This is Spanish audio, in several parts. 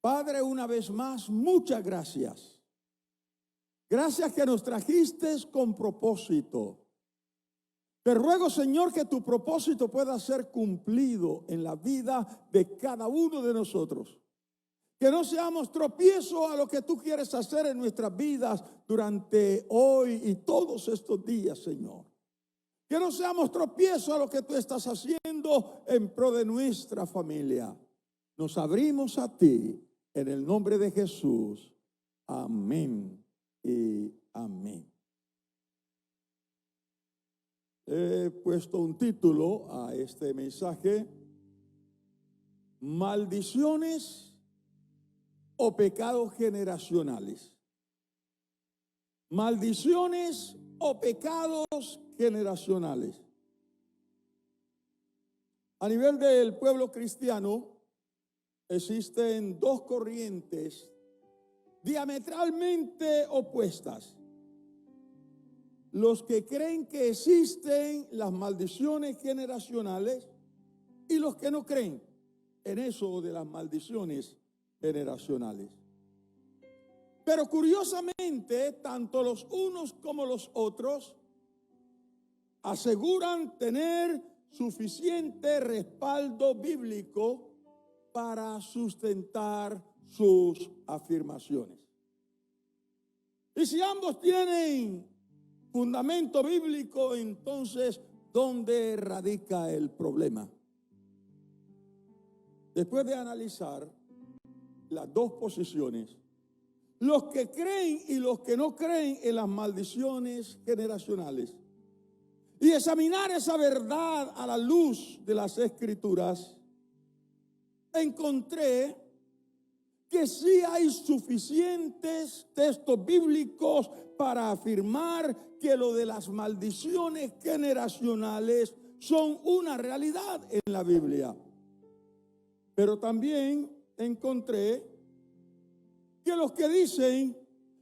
Padre, una vez más, muchas gracias. Gracias que nos trajiste con propósito. Te ruego, Señor, que tu propósito pueda ser cumplido en la vida de cada uno de nosotros. Que no seamos tropiezo a lo que tú quieres hacer en nuestras vidas durante hoy y todos estos días, Señor. Que no seamos tropiezo a lo que tú estás haciendo en pro de nuestra familia. Nos abrimos a ti en el nombre de Jesús. Amén y amén. He puesto un título a este mensaje: maldiciones o pecados generacionales. Maldiciones o pecados generacionales. A nivel del pueblo cristiano existen dos corrientes diametralmente opuestas. Los que creen que existen las maldiciones generacionales y los que no creen en eso de las maldiciones generacionales. Pero curiosamente, tanto los unos como los otros aseguran tener suficiente respaldo bíblico para sustentar sus afirmaciones. Y si ambos tienen fundamento bíblico, entonces, ¿dónde radica el problema? Después de analizar las dos posiciones, los que creen y los que no creen en las maldiciones generacionales, y examinar esa verdad a la luz de las Escrituras, encontré que sí hay suficientes textos bíblicos para afirmar que lo de las maldiciones generacionales son una realidad en la Biblia. Pero también encontré que los que dicen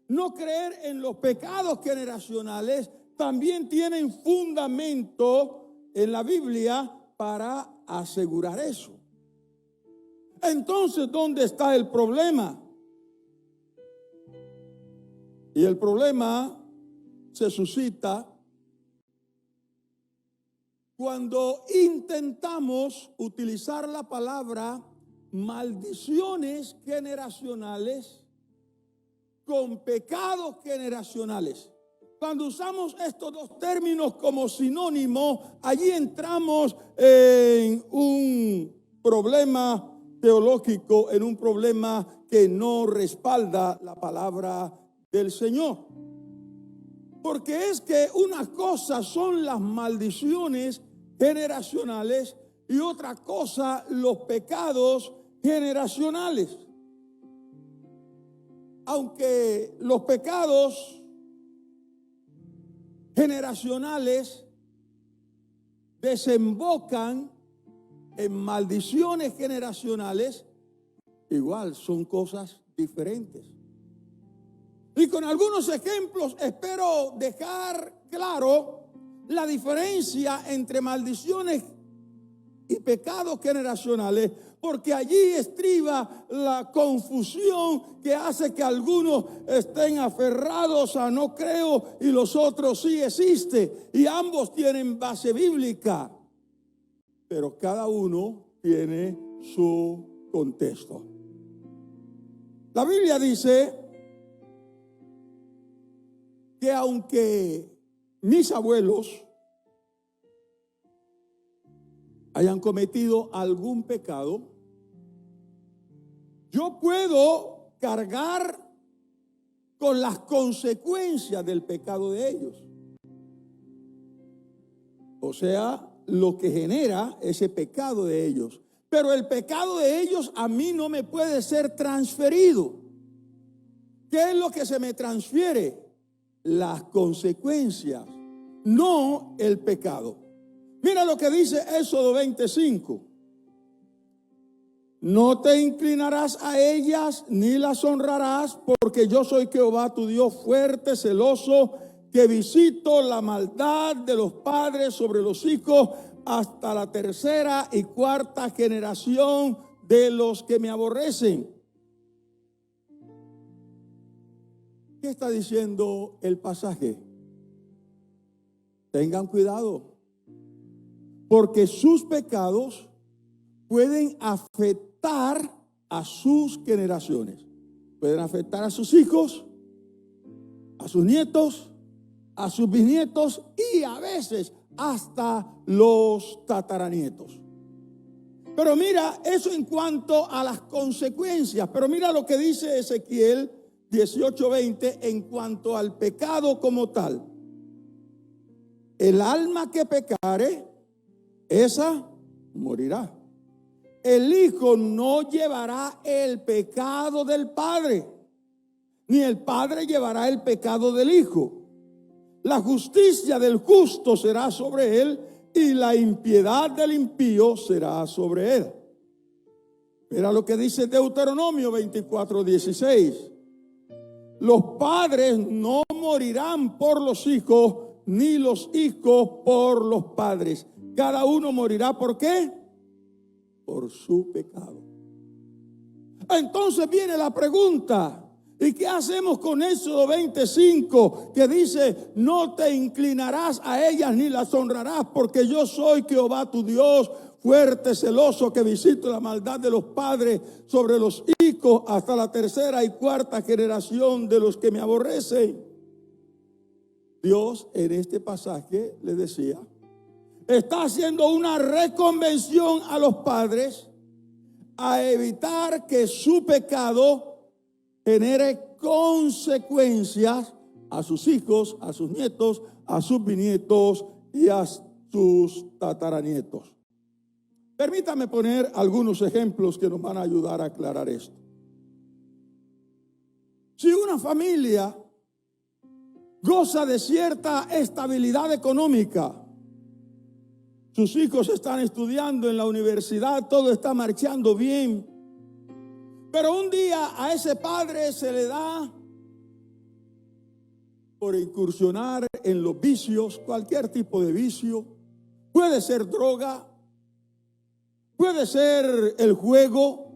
no creer en los pecados generacionales también tienen fundamento en la Biblia para asegurar eso. Entonces, ¿dónde está el problema? Y el problema se suscita cuando intentamos utilizar la palabra maldiciones generacionales con pecados generacionales. Cuando usamos estos dos términos como sinónimo, allí entramos en un problema teológico, en un problema que no respalda la palabra del Señor. Porque es que una cosa son las maldiciones generacionales y otra cosa los pecados generacionales. Aunque los pecados generacionales desembocan en maldiciones generacionales, igual son cosas diferentes. Y con algunos ejemplos espero dejar claro la diferencia entre maldiciones y pecados generacionales, porque allí estriba la confusión que hace que algunos estén aferrados a no creo y los otros sí existe, y ambos tienen base bíblica, pero cada uno tiene su contexto. La Biblia dice que aunque mis abuelos hayan cometido algún pecado, yo puedo cargar con las consecuencias del pecado de ellos. O sea, lo que genera ese pecado de ellos. Pero el pecado de ellos a mí no me puede ser transferido. ¿Qué es lo que se me transfiere? Las consecuencias, no el pecado. Mira lo que dice Éxodo 25. No te inclinarás a ellas ni las honrarás, porque yo soy Jehová tu Dios fuerte, celoso, que visito la maldad de los padres sobre los hijos hasta la tercera y cuarta generación de los que me aborrecen. ¿Qué está diciendo el pasaje? Tengan cuidado, porque sus pecados pueden afectar a sus generaciones. Pueden afectar a sus hijos, a sus nietos, a sus bisnietos y a veces hasta los tataranietos. Pero mira, eso en cuanto a las consecuencias. Pero mira lo que dice Ezequiel 18:20 en cuanto al pecado como tal. El alma que pecare, esa morirá. El hijo no llevará el pecado del padre, ni el padre llevará el pecado del hijo. La justicia del justo será sobre él, y la impiedad del impío será sobre él. Mira lo que dice Deuteronomio 24:16. Los padres no morirán por los hijos, ni los hijos por los padres. Cada uno morirá, ¿por qué? Por su pecado. Entonces viene la pregunta: ¿y qué hacemos con Éxodo 25 que dice: no te inclinarás a ellas ni las honrarás, porque yo soy Jehová tu Dios, fuerte, celoso, que visito la maldad de los padres sobre los hijos hasta la tercera y cuarta generación de los que me aborrecen? Dios en este pasaje le decía, está haciendo una reconvención a los padres a evitar que su pecado genere consecuencias a sus hijos, a sus nietos, a sus bisnietos y a sus tataranietos. Permítame poner algunos ejemplos que nos van a ayudar a aclarar esto. Si una familia goza de cierta estabilidad económica, sus hijos están estudiando en la universidad, todo está marchando bien, pero un día a ese padre se le da por incursionar en los vicios, cualquier tipo de vicio. Puede ser droga, puede ser el juego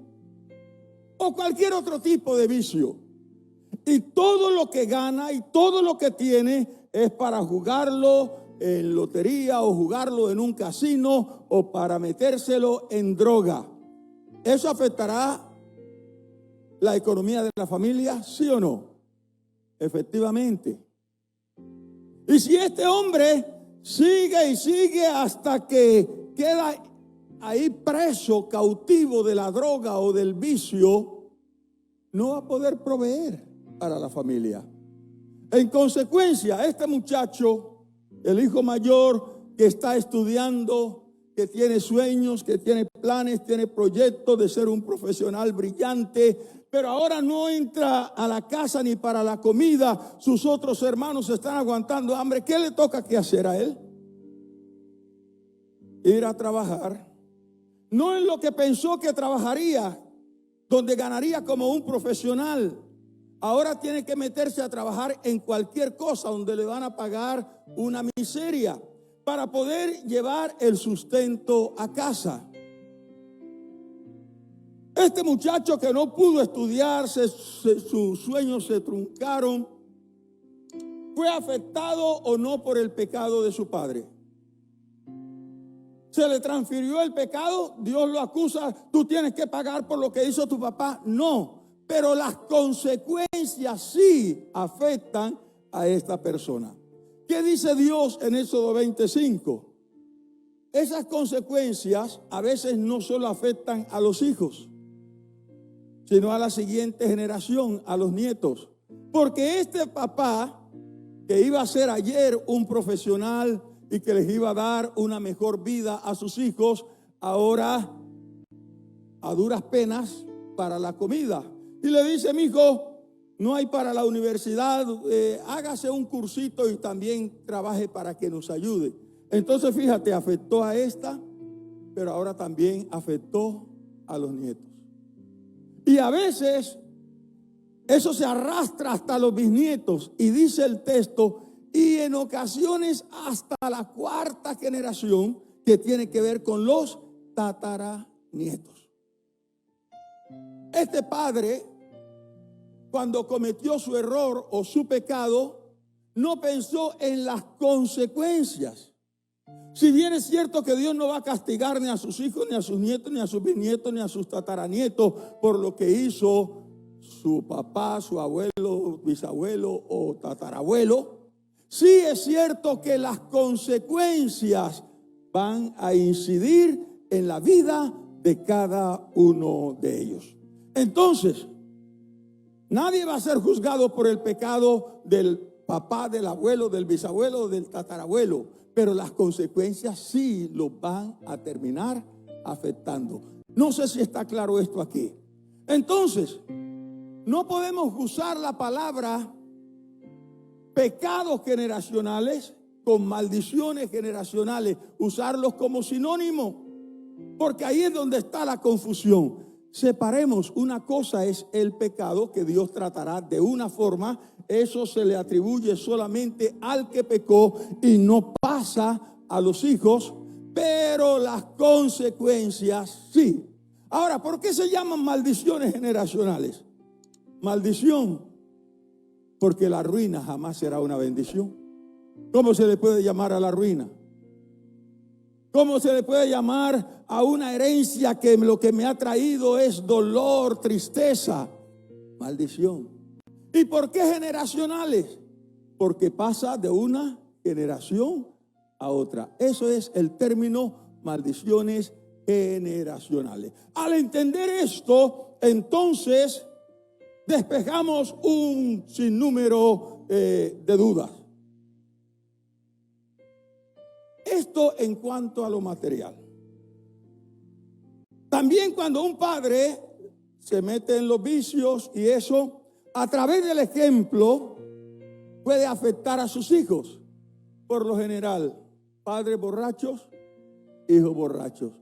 o cualquier otro tipo de vicio. Y todo lo que gana y todo lo que tiene es para jugarlo en lotería o jugarlo en un casino o para metérselo en droga. ¿Eso afectará la economía de la familia? ¿Sí o no? Efectivamente. Y si este hombre sigue y sigue hasta que queda ahí preso, cautivo de la droga o del vicio, no va a poder proveer para la familia. En consecuencia, este muchacho, el hijo mayor que está estudiando, que tiene sueños, que tiene planes, tiene proyectos de ser un profesional brillante, pero ahora no entra a la casa ni para la comida. Sus otros hermanos están aguantando hambre. ¿Qué le toca que hacer a él? Ir a trabajar. No en lo que pensó que trabajaría, donde ganaría como un profesional. Ahora tiene que meterse a trabajar en cualquier cosa donde le van a pagar una miseria para poder llevar el sustento a casa. Este muchacho que no pudo estudiar, sus sueños se truncaron, ¿fue afectado o no por el pecado de su padre? ¿Se le transfirió el pecado? Dios lo acusa, tú tienes que pagar por lo que hizo tu papá. No, pero las consecuencias sí afectan a esta persona. ¿Qué dice Dios en Éxodo 25? Esas consecuencias a veces no solo afectan a los hijos, sino a la siguiente generación, a los nietos. Porque este papá, que iba a ser ayer un profesional y que les iba a dar una mejor vida a sus hijos, ahora a duras penas para la comida. Y le dice: mi hijo, no hay para la universidad, hágase un cursito y también trabaje para que nos ayude. Entonces fíjate, afectó a esta, pero ahora también afectó a los nietos. Y a veces eso se arrastra hasta los bisnietos. Y dice el texto, y en ocasiones hasta la cuarta generación, que tiene que ver con los tataranietos. Este padre cuando cometió su error o su pecado, no pensó en las consecuencias. Si bien es cierto que Dios no va a castigar ni a sus hijos, ni a sus nietos, ni a sus bisnietos, ni a sus tataranietos por lo que hizo su papá, su abuelo, bisabuelo o tatarabuelo, sí es cierto que las consecuencias van a incidir en la vida de cada uno de ellos. Entonces, nadie va a ser juzgado por el pecado del papá, del abuelo, del bisabuelo, del tatarabuelo, pero las consecuencias sí los van a terminar afectando. No sé si está claro esto aquí. Entonces, no podemos usar la palabra pecados generacionales con maldiciones generacionales, usarlos como sinónimo, porque ahí es donde está la confusión. Separemos, una cosa es el pecado que Dios tratará de una forma, eso se le atribuye solamente al que pecó y no pasa a los hijos, pero las consecuencias sí. Ahora, ¿por qué se llaman maldiciones generacionales? Maldición, porque la ruina jamás será una bendición. ¿Cómo se le puede llamar a la ruina? ¿Cómo se le puede llamar a una herencia que lo que me ha traído es dolor, tristeza? Maldición. ¿Y por qué generacionales? Porque pasa de una generación a otra. Eso es el término maldiciones generacionales. Al entender esto, entonces despejamos un sinnúmero de dudas. Esto en cuanto a lo material. También cuando un padre se mete en los vicios y eso, a través del ejemplo, puede afectar a sus hijos. Por lo general, padres borrachos, hijos borrachos.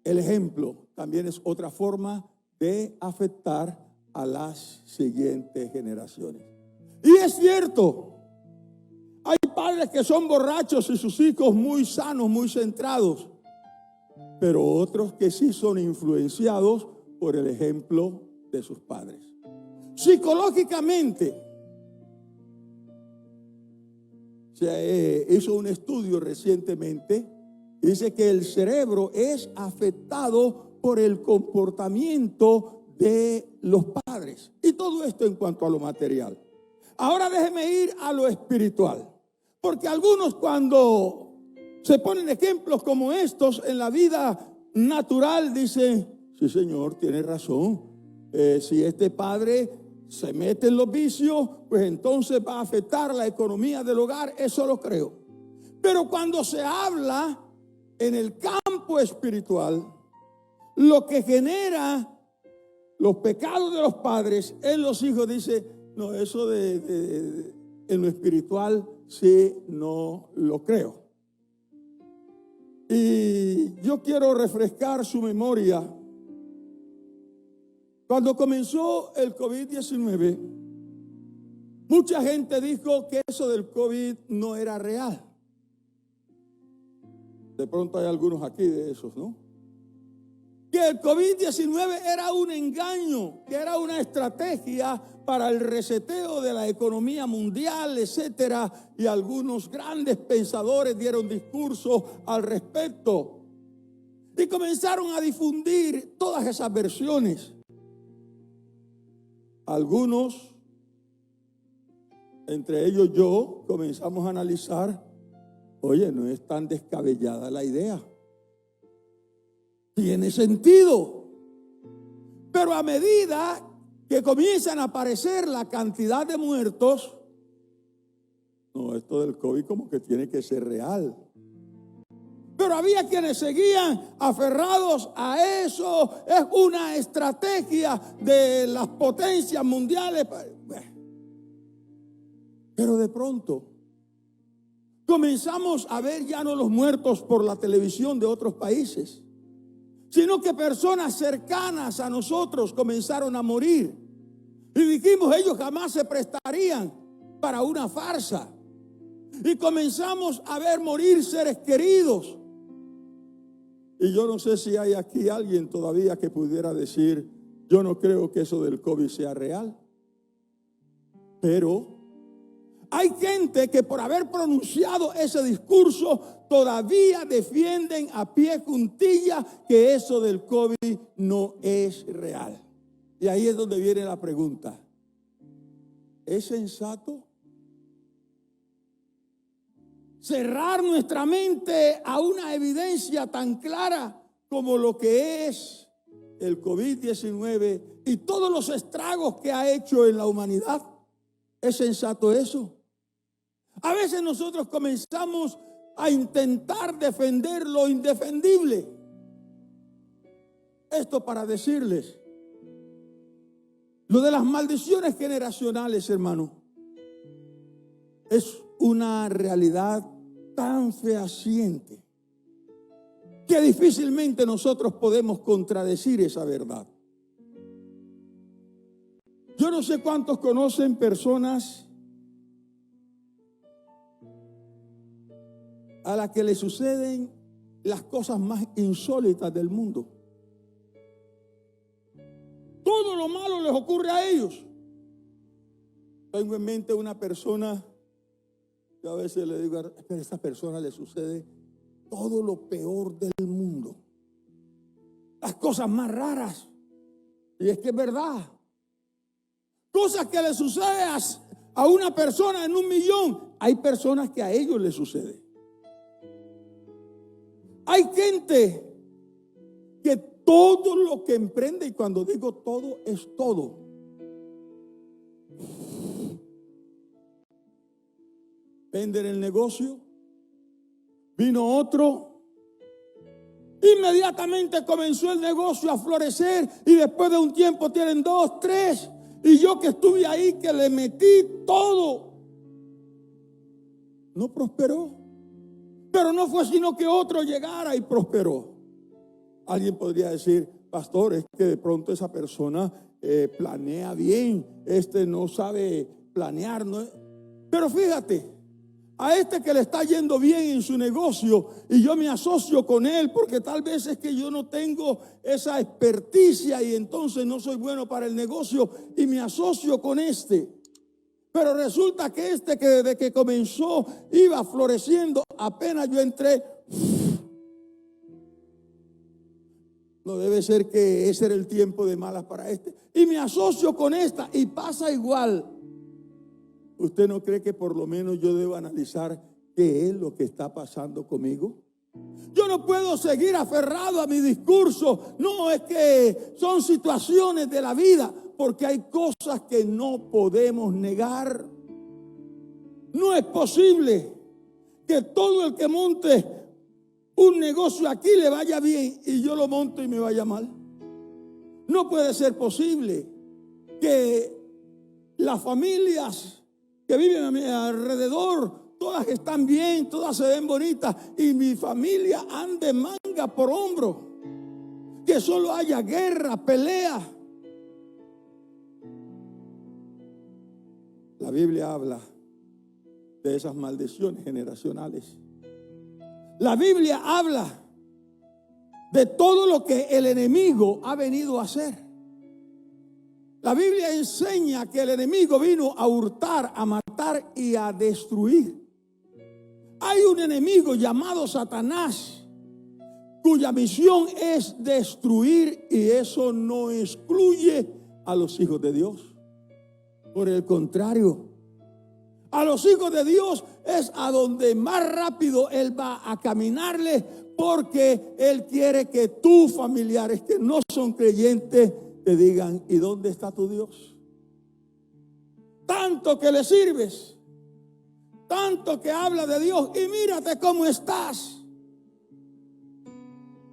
El ejemplo también es otra forma de afectar a las siguientes generaciones. Y es cierto, hay padres que son borrachos y sus hijos muy sanos, muy centrados, pero otros que sí son influenciados por el ejemplo de sus padres. Psicológicamente, se hizo un estudio recientemente y dice que el cerebro es afectado por el comportamiento de los padres. Y todo esto en cuanto a lo material. Ahora déjeme ir a lo espiritual. Porque algunos cuando se ponen ejemplos como estos en la vida natural dicen, sí señor, tiene razón. Si este padre se mete en los vicios, pues entonces va a afectar la economía del hogar. Eso lo creo. Pero cuando se habla en el campo espiritual, lo que genera los pecados de los padres en los hijos, dice, no, eso en lo espiritual sí no lo creo. Y yo quiero refrescar su memoria. Cuando comenzó el COVID-19, mucha gente dijo que eso del COVID no era real. De pronto hay algunos aquí de esos, ¿no? Que el COVID-19 era un engaño, que era una estrategia para el reseteo de la economía mundial, etcétera, y algunos grandes pensadores dieron discursos al respecto y comenzaron a difundir todas esas versiones. Algunos, entre ellos yo, comenzamos a analizar, oye, no es tan descabellada la idea. Tiene sentido. Pero a medida que comienzan a aparecer la cantidad de muertos, no, esto del COVID como que tiene que ser real. Pero había quienes seguían aferrados a eso. Es una estrategia de las potencias mundiales. Pero de pronto comenzamos a ver ya no los muertos por la televisión de otros países, sino que personas cercanas a nosotros comenzaron a morir. Y dijimos, ellos jamás se prestarían para una farsa. Y comenzamos a ver morir seres queridos. Y yo no sé si hay aquí alguien todavía que pudiera decir, Yo no creo que eso del COVID sea real. Pero hay gente que por haber pronunciado ese discurso todavía defienden a pie juntilla que eso del COVID no es real. Y ahí es donde viene la pregunta. ¿Es sensato cerrar nuestra mente a una evidencia tan clara como lo que es el COVID-19 y todos los estragos que ha hecho en la humanidad? ¿Es sensato eso? A veces nosotros comenzamos a intentar defender lo indefendible. Esto para decirles, lo de las maldiciones generacionales, hermano, es una realidad tan fehaciente que difícilmente nosotros podemos contradecir esa verdad. Yo no sé cuántos conocen personas a las que le suceden las cosas más insólitas del mundo. Todo lo malo les ocurre a ellos. Tengo en mente una persona que a veces le digo, a esta persona le sucede todo lo peor del mundo. Las cosas más raras. Y es que es verdad. Cosas que le suceden a una persona en 1,000,000. Hay personas que a ellos les sucede. Hay gente que todo lo que emprende, y cuando digo todo, es todo. Venden el negocio, vino otro, inmediatamente comenzó el negocio a florecer y después de un tiempo tienen 2, 3, y yo que estuve ahí, que le metí todo, no prosperó. Pero no fue sino que otro llegara y prosperó. Alguien podría decir, pastor, es que de pronto esa persona planea bien, no sabe planear, ¿no? Pero fíjate, a que le está yendo bien en su negocio y yo me asocio con él porque tal vez es que yo no tengo esa experticia y entonces no soy bueno para el negocio y me asocio con Pero resulta que que desde que comenzó iba floreciendo, apenas yo entré. No debe ser que ese era el tiempo de malas para y me asocio con esta y pasa igual. ¿Usted no cree que por lo menos yo debo analizar qué es lo que está pasando conmigo? Yo no puedo seguir aferrado a mi discurso. No, es que son situaciones de la vida, porque hay cosas que no podemos negar. No es posible que todo el que monte un negocio aquí le vaya bien y yo lo monto y me vaya mal. No puede ser posible que las familias que viven a mi alrededor, todas están bien, todas se ven bonitas y mi familia ande manga por hombro. Que solo haya guerra, pelea. La Biblia habla de esas maldiciones generacionales. La Biblia habla de todo lo que el enemigo ha venido a hacer. La Biblia enseña que el enemigo vino a hurtar, a matar y a destruir. Hay un enemigo llamado Satanás, cuya misión es destruir, y eso no excluye a los hijos de Dios. Por el contrario, a los hijos de Dios es a donde más rápido Él va a caminarle, porque Él quiere que tus familiares que no son creyentes te digan, ¿y dónde está tu Dios? Tanto que le sirves, tanto que habla de Dios y mírate cómo estás,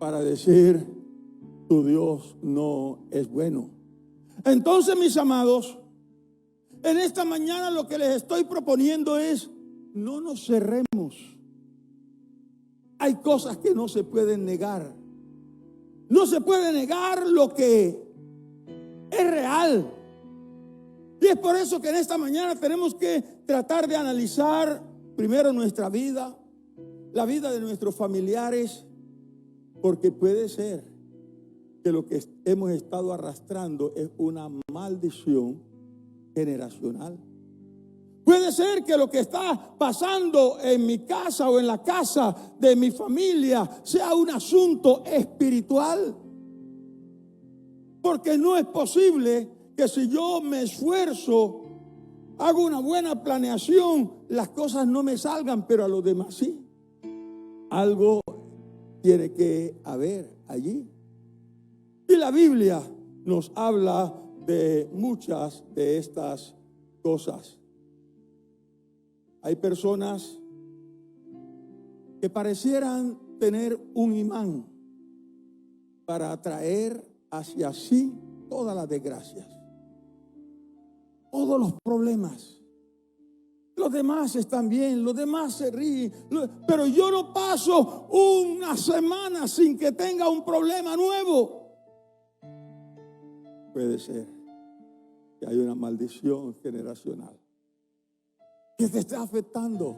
para decir, tu Dios no es bueno. Entonces, mis amados, en esta mañana lo que les estoy proponiendo es, no nos cerremos. Hay cosas que no se pueden negar. No se puede negar lo que es real. Y es por eso que en esta mañana tenemos que tratar de analizar primero nuestra vida, la vida de nuestros familiares, porque puede ser que lo que hemos estado arrastrando es una maldición generacional. Puede ser que lo que está pasando en mi casa o en la casa de mi familia sea un asunto espiritual. Porque no es posible que si yo me esfuerzo, hago una buena planeación, las cosas no me salgan, pero a los demás sí. Algo tiene que haber allí. Y la Biblia nos habla de muchas de estas cosas. Hay personas que parecieran tener un imán para atraer hacia sí todas las desgracias, todos los problemas. Los demás están bien, los demás se ríen, pero yo no paso una semana sin que tenga un problema nuevo. Puede ser que hay una maldición generacional que te está afectando.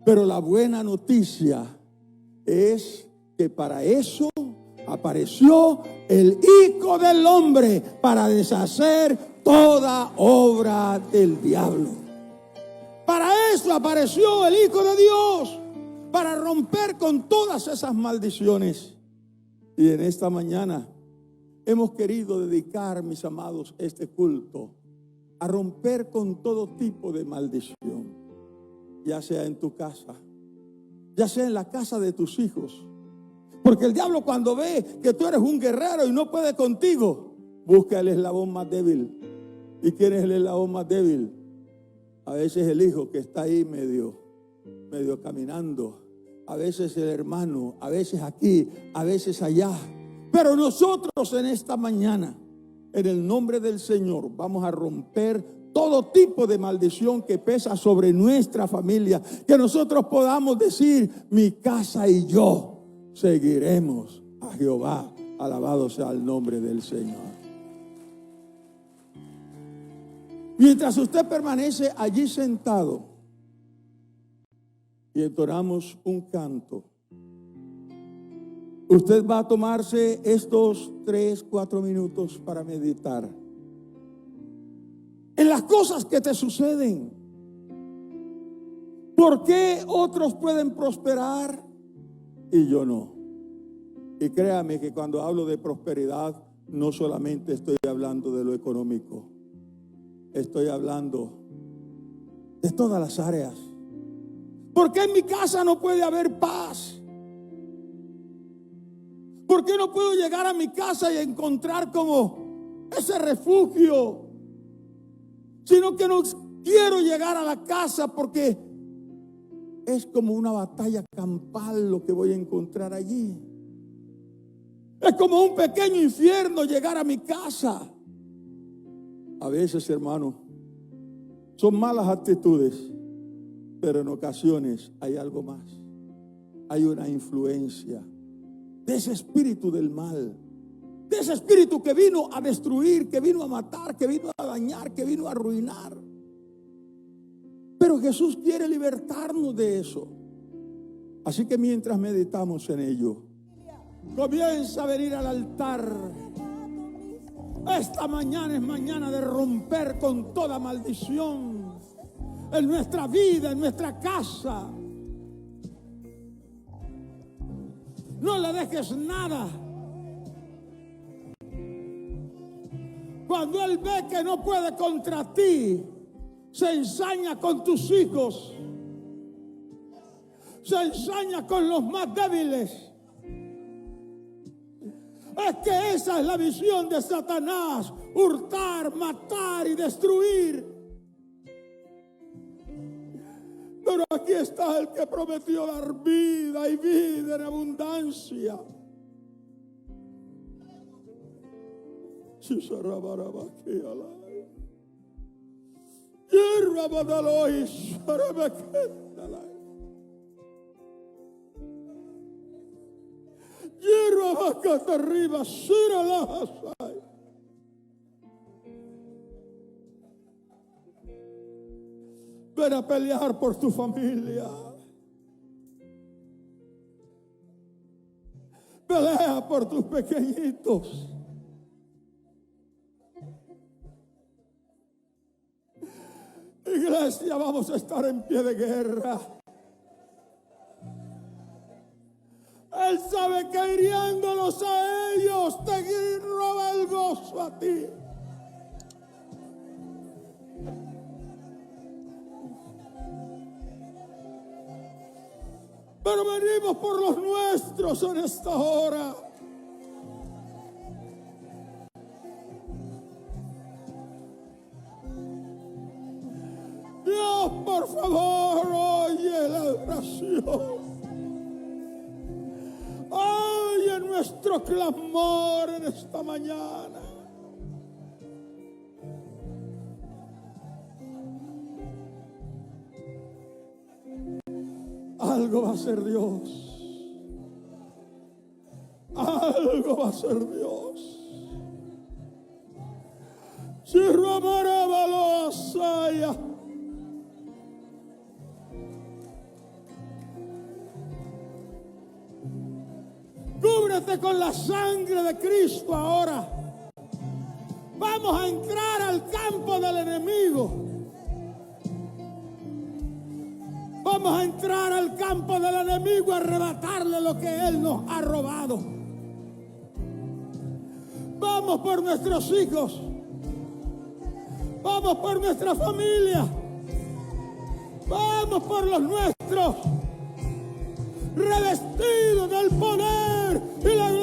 Pero la buena noticia es que para eso apareció el Hijo del Hombre, para deshacer toda obra del diablo. Para eso apareció el Hijo de Dios, para romper con todas esas maldiciones. Y en esta mañana hemos querido dedicar, mis amados, este culto a romper con todo tipo de maldición, ya sea en tu casa, ya sea en la casa de tus hijos. Porque el diablo, cuando ve que tú eres un guerrero y no puede contigo, busca el eslabón más débil. ¿Y quién es el eslabón más débil? A veces el hijo que está ahí medio caminando, a veces el hermano, a veces aquí, a veces allá. Pero nosotros en esta mañana, en el nombre del Señor, vamos a romper todo tipo de maldición que pesa sobre nuestra familia. Que nosotros podamos decir: mi casa y yo seguiremos a Jehová. Alabado sea el nombre del Señor. Mientras usted permanece allí sentado y entonamos un canto, usted va a tomarse estos 3-4 minutos para meditar en las cosas que te suceden. ¿Por qué otros pueden prosperar y yo no? Y créame que cuando hablo de prosperidad, no solamente estoy hablando de lo económico, estoy hablando de todas las áreas. ¿Por qué en mi casa no puede haber paz? ¿Por qué no puedo llegar a mi casa y encontrar como ese refugio? Sino que no quiero llegar a la casa porque es como una batalla campal lo que voy a encontrar allí. Es como un pequeño infierno llegar a mi casa. A veces, hermano, son malas actitudes, pero en ocasiones hay algo más. Hay una influencia de ese espíritu del mal, de ese espíritu que vino a destruir, que vino a matar, que vino a dañar, que vino a arruinar. Pero Jesús quiere libertarnos de eso. Así que mientras meditamos en ello, comienza a venir al altar. Esta mañana es mañana de romper con toda maldición en nuestra vida, en nuestra casa. No le dejes nada. Cuando Él ve que no puede contra ti, se ensaña con tus hijos, se ensaña con los más débiles. Es que esa es la visión de Satanás: hurtar, matar y destruir. Pero aquí está el que prometió dar vida y vida en abundancia. Ven a pelear por tu familia. Pelea por tus pequeñitos. Iglesia, vamos a estar en pie de guerra. Él sabe que hiriéndolos a ellos te roba el gozo a ti. Pero venimos por los nuestros en esta hora. Dios, por favor, oye la oración. Oye nuestro clamor en esta mañana. Algo va a ser Dios. Algo va a ser Dios. Si robará lo asaya. Cúbrete con la sangre de Cristo ahora. Vamos a entrar al campo del enemigo. Vamos a entrar al campo del enemigo a arrebatarle lo que él nos ha robado. Vamos por nuestros hijos. Vamos por nuestra familia. Vamos por los nuestros. Revestidos del poder y la gloria